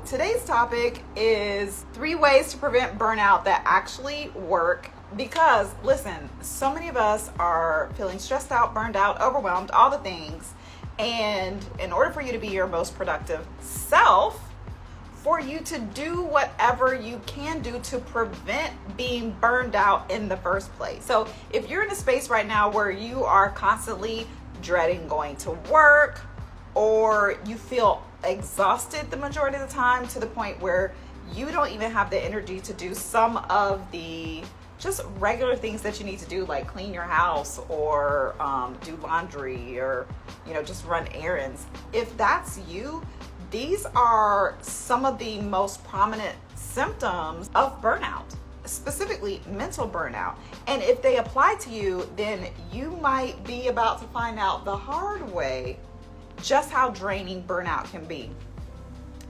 Today's topic is 3 ways to prevent burnout that actually work. Because listen, so many of us are feeling stressed out, burned out, overwhelmed, all the things. And in order for you to be your most productive self, for you to do whatever you can do to prevent being burned out in the first place. So if you're in a space right now where you are constantly dreading going to work, or you feel exhausted the majority of the time to the point where you don't even have the energy to do some of the just regular things that you need to do, like clean your house or do laundry or just run errands. If that's you, these are some of the most prominent symptoms of burnout, specifically mental burnout. And if they apply to you, then you might be about to find out the hard way just how draining burnout can be.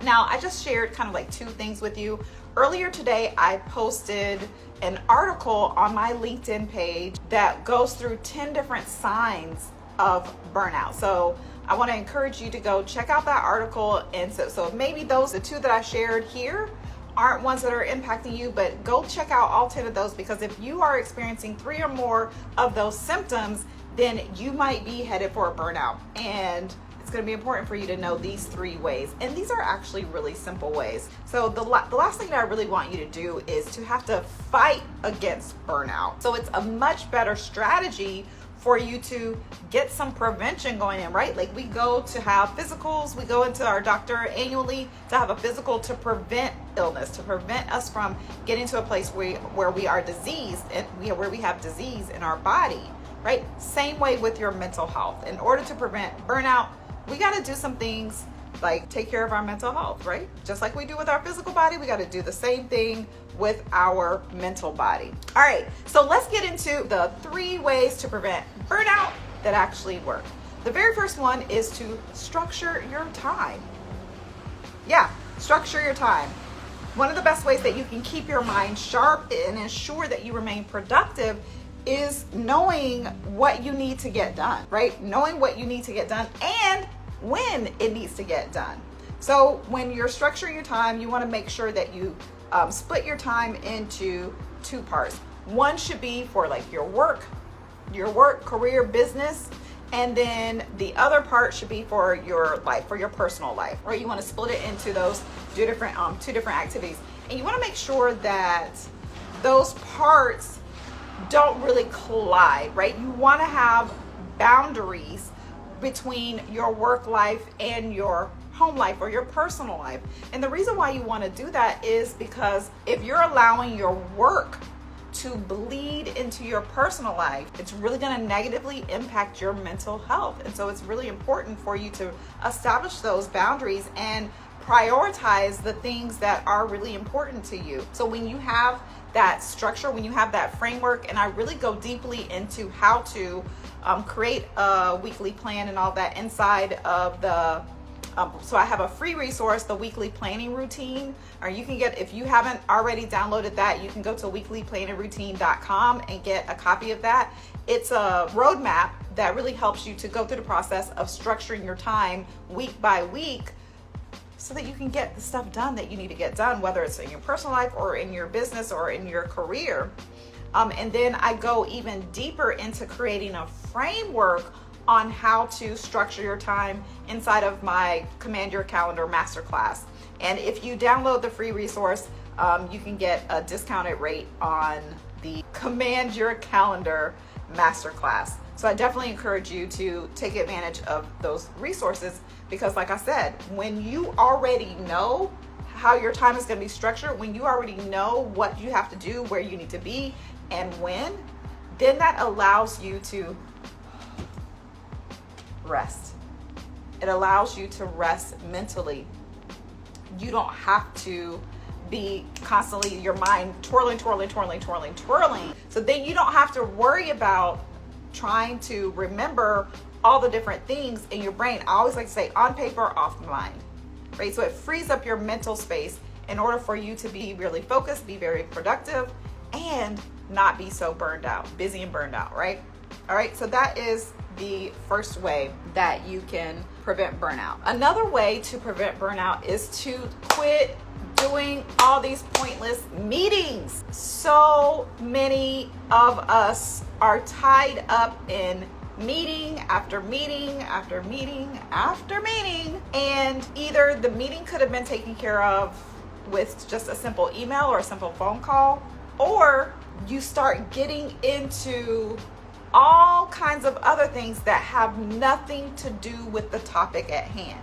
Now, I just shared kind of like 2 things with you. Earlier today, I posted an article on my LinkedIn page that goes through 10 different signs of burnout. So I want to encourage you to go check out that article. And so maybe the 2 that I shared here aren't ones that are impacting you, but go check out all 10 of those, because if you are experiencing 3 or more of those symptoms, then you might be headed for a burnout. And it's going to be important for you to know these 3 ways. And these are actually really simple ways. So the last thing that I really want you to do is to have to fight against burnout. So it's a much better strategy for you to get some prevention going in, right? Like we go to have physicals, we go into our doctor annually to have a physical to prevent illness, to prevent us from getting to a place where we are diseased and where we have disease in our body, right? Same way with your mental health. In order to prevent burnout, we got to do some things like take care of our mental health, right? Just like we do with our physical body, we got to do the same thing with our mental body. All right, so let's get into the 3 ways to prevent burnout that actually work. The very first one is to structure your time. Yeah, structure your time. One of the best ways that you can keep your mind sharp and ensure that you remain productive is knowing what you need to get done, right? Knowing what you need to get done and when it needs to get done. So when you're structuring your time, you want to make sure that you split your time into 2 parts. One should be for like your work, career, business, and then the other part should be for your life, for your personal life, right? You want to split it into those 2 different activities. And you want to make sure that those parts don't really collide, right? You want to have boundaries between your work life and your home life or your personal life. And the reason why you want to do that is because if you're allowing your work to bleed into your personal life, it's really going to negatively impact your mental health. And so it's really important for you to establish those boundaries and prioritize the things that are really important to you. So when you have that structure, when you have that framework, and I really go deeply into how to create a weekly plan and all that inside of the so I have a free resource, the weekly planning routine, or you can get, if you haven't already downloaded that, you can go to weeklyplanningroutine.com and get a copy of that. It's a roadmap that really helps you to go through the process of structuring your time week by week so that you can get the stuff done that you need to get done, whether it's in your personal life or in your business or in your career. And then I go even deeper into creating a framework on how to structure your time inside of my Command Your Calendar Masterclass. And if you download the free resource, you can get a discounted rate on the Command Your Calendar Masterclass. So I definitely encourage you to take advantage of those resources, because like I said, when you already know how your time is going to be structured, when you already know what you have to do, where you need to be, and when, then that allows you to rest. It allows you to rest mentally. You don't have to be constantly your mind twirling. So then you don't have to worry about trying to remember all the different things in your brain. I always like to say on paper, off the mind, right? So it frees up your mental space in order for you to be really focused, be very productive, and not be so busy and burned out, right? All right, so that is the first way that you can prevent burnout. Another way to prevent burnout is to quit doing all these pointless meetings. So many of us are tied up in meeting after meeting after meeting after meeting, and either the meeting could have been taken care of with just a simple email or a simple phone call, or you start getting into all kinds of other things that have nothing to do with the topic at hand.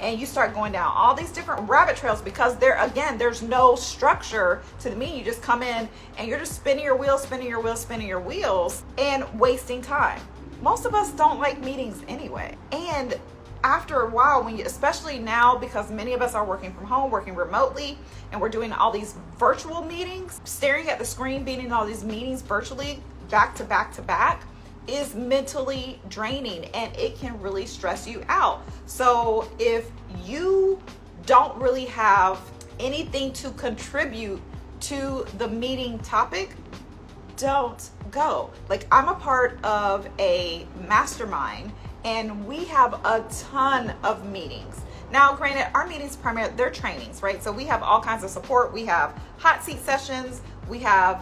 And you start going down all these different rabbit trails because there's no structure to the meeting. You just come in and you're just spinning your wheels, and wasting time. Most of us don't like meetings anyway. And after a while, especially now, because many of us are working from home, working remotely, and we're doing all these virtual meetings, staring at the screen, being in all these meetings virtually, back to back to back, is mentally draining, and it can really stress you out. So if you don't really have anything to contribute to the meeting topic, don't go. Like, I'm a part of a mastermind, and we have a ton of meetings. Now, granted, our meetings primarily, they're trainings, right? So we have all kinds of support. We have hot seat sessions. We have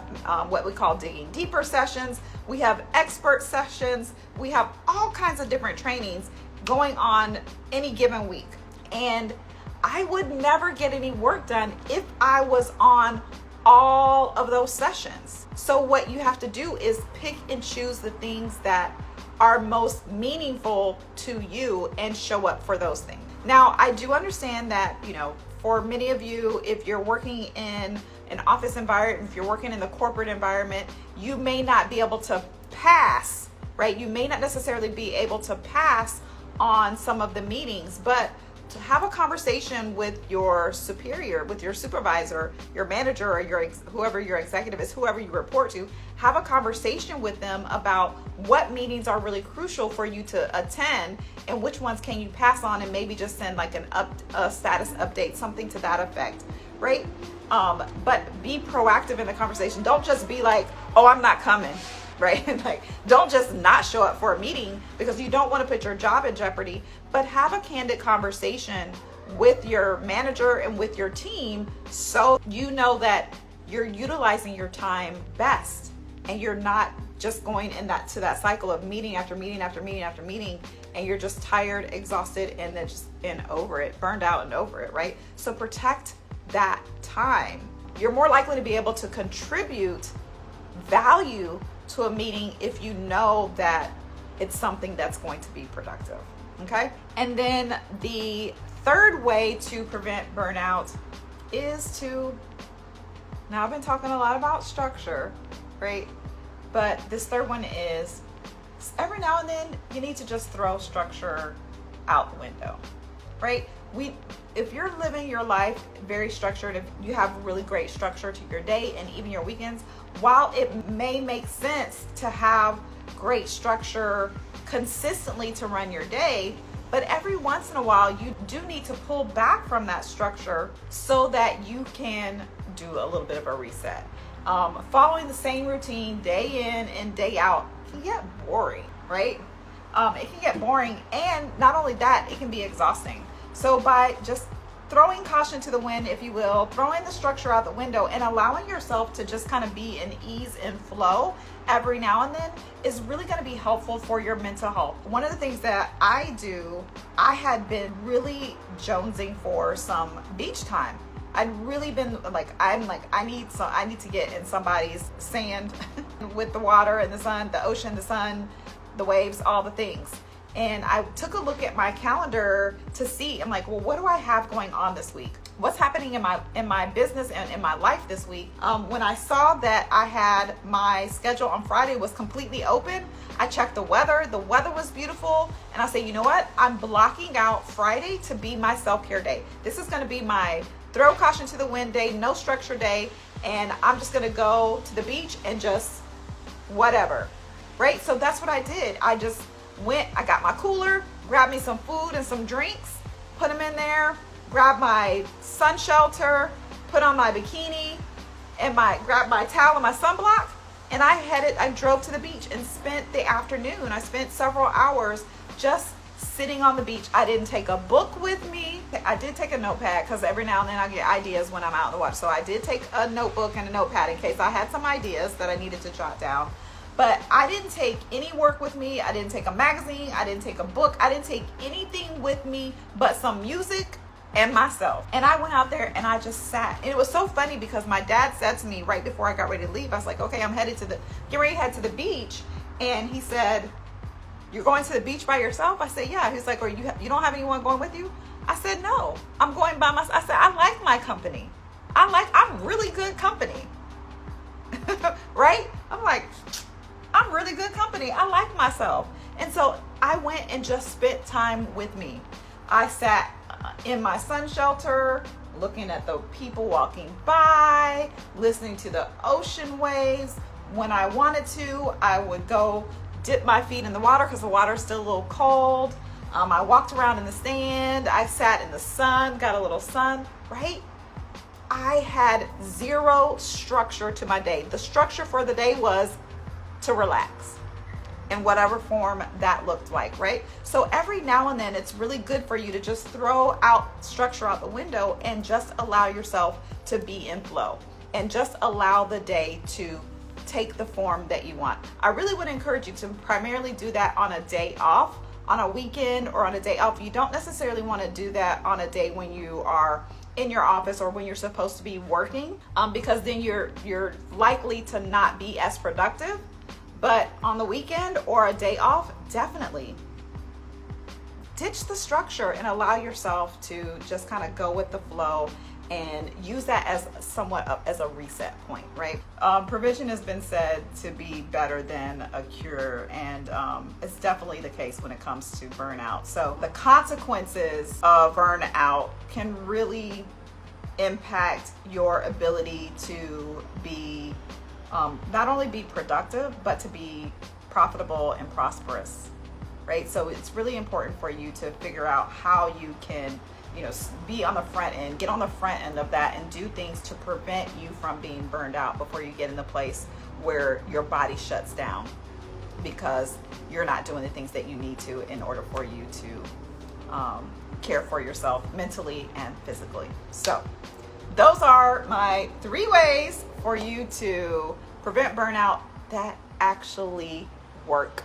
what we call digging deeper sessions. We have expert sessions. We have all kinds of different trainings going on any given week. And I would never get any work done if I was on all of those sessions. So what you have to do is pick and choose the things that are most meaningful to you and show up for those things. Now, I do understand that, for many of you, if you're working in an office environment, if you're working in the corporate environment, you may not be able to pass, right? You may not necessarily be able to pass on some of the meetings, but to have a conversation with your superior, with your supervisor, your manager, or whoever your executive is, whoever you report to, have a conversation with them about what meetings are really crucial for you to attend and which ones can you pass on, and maybe just send like a status update, something to that effect, right? But be proactive in the conversation. Don't just be like, oh, I'm not coming, right? Like, don't just not show up for a meeting because you don't want to put your job in jeopardy, but have a candid conversation with your manager and with your team, so you know that you're utilizing your time best, and you're not just going to that cycle of meeting after meeting after meeting after meeting, and you're just tired, exhausted, and then over it, burned out and over it, right? So protect that time. You're more likely to be able to contribute value to a meeting if you know that it's something that's going to be productive. Okay? And then the third way to prevent burnout is now I've been talking a lot about structure, right? But this third one is, every now and then you need to just throw structure out the window, right? If you're living your life very structured, if you have really great structure to your day and even your weekends, while it may make sense to have great structure consistently to run your day, but every once in a while you do need to pull back from that structure so that you can do a little bit of a reset. Following the same routine day in and day out can get boring, right? It can get boring, and not only that, it can be exhausting. So by just throwing caution to the wind, if you will, throwing the structure out the window and allowing yourself to just kind of be in ease and flow every now and then is really going to be helpful for your mental health. One of the things that I had been really jonesing for some beach time. I'd really been I need to get in somebody's sand with the water and the sun, the ocean, the sun, the waves, all the things. And I took a look at my calendar to see, I'm like, well, what do I have going on this week? What's happening in my business and in my life this week? When I saw that I had my schedule on Friday was completely open, I checked the weather. The weather was beautiful. And I said, you know what? I'm blocking out Friday to be my self-care day. This is going to be my throw caution to the wind day, no structure day. And I'm just going to go to the beach and just whatever, right? So that's what I did. I just went, I got my cooler, grabbed me some food and some drinks, put them in there, grabbed my sun shelter, put on my bikini, and grabbed my towel and my sunblock, and I drove to the beach and spent the afternoon. I spent several hours just sitting on the beach. I didn't take a book with me. I did take a notepad because every now and then I get ideas when I'm out in the water. So I did take a notebook and a notepad in case I had some ideas that I needed to jot down. But I didn't take any work with me. I didn't take a magazine. I didn't take a book. I didn't take anything with me but some music and myself. And I went out there and I just sat. And it was so funny because my dad said to me right before I got ready to leave, I was like, okay, I'm get ready to head to the beach. And he said, you're going to the beach by yourself? I said, yeah. He's like, or you don't have anyone going with you? I said, no, I'm going by myself. I said, I like my company. I'm really good company. Right? I'm like, I'm really good company. I like myself. And so I went and just spent time with me. I sat in my sun shelter, looking at the people walking by, listening to the ocean waves. When I wanted to, I would go dip my feet in the water because the water is still a little cold. I walked around in the sand. I sat in the sun, got a little sun, right? I had zero structure to my day. The structure for the day was to relax in whatever form that looked like, right? So every now and then it's really good for you to just throw out structure out the window and just allow yourself to be in flow and just allow the day to take the form that you want. I really would encourage you to primarily do that on a day off, on a weekend or on a day off. You don't necessarily want to do that on a day when you are in your office or when you're supposed to be working, because then you're likely to not be as productive. But on the weekend or a day off, definitely ditch the structure and allow yourself to just kind of go with the flow and use that as somewhat as a reset point, right? Prevention has been said to be better than a cure, and it's definitely the case when it comes to burnout. So the consequences of burnout can really impact your ability to be not only be productive, but to be profitable and prosperous, right? So it's really important for you to figure out how you can, be on the front end, get on the front end of that and do things to prevent you from being burned out before you get in the place where your body shuts down because you're not doing the things that you need to in order for you to care for yourself mentally and physically. So those are my 3 ways for you to prevent burnout that actually work.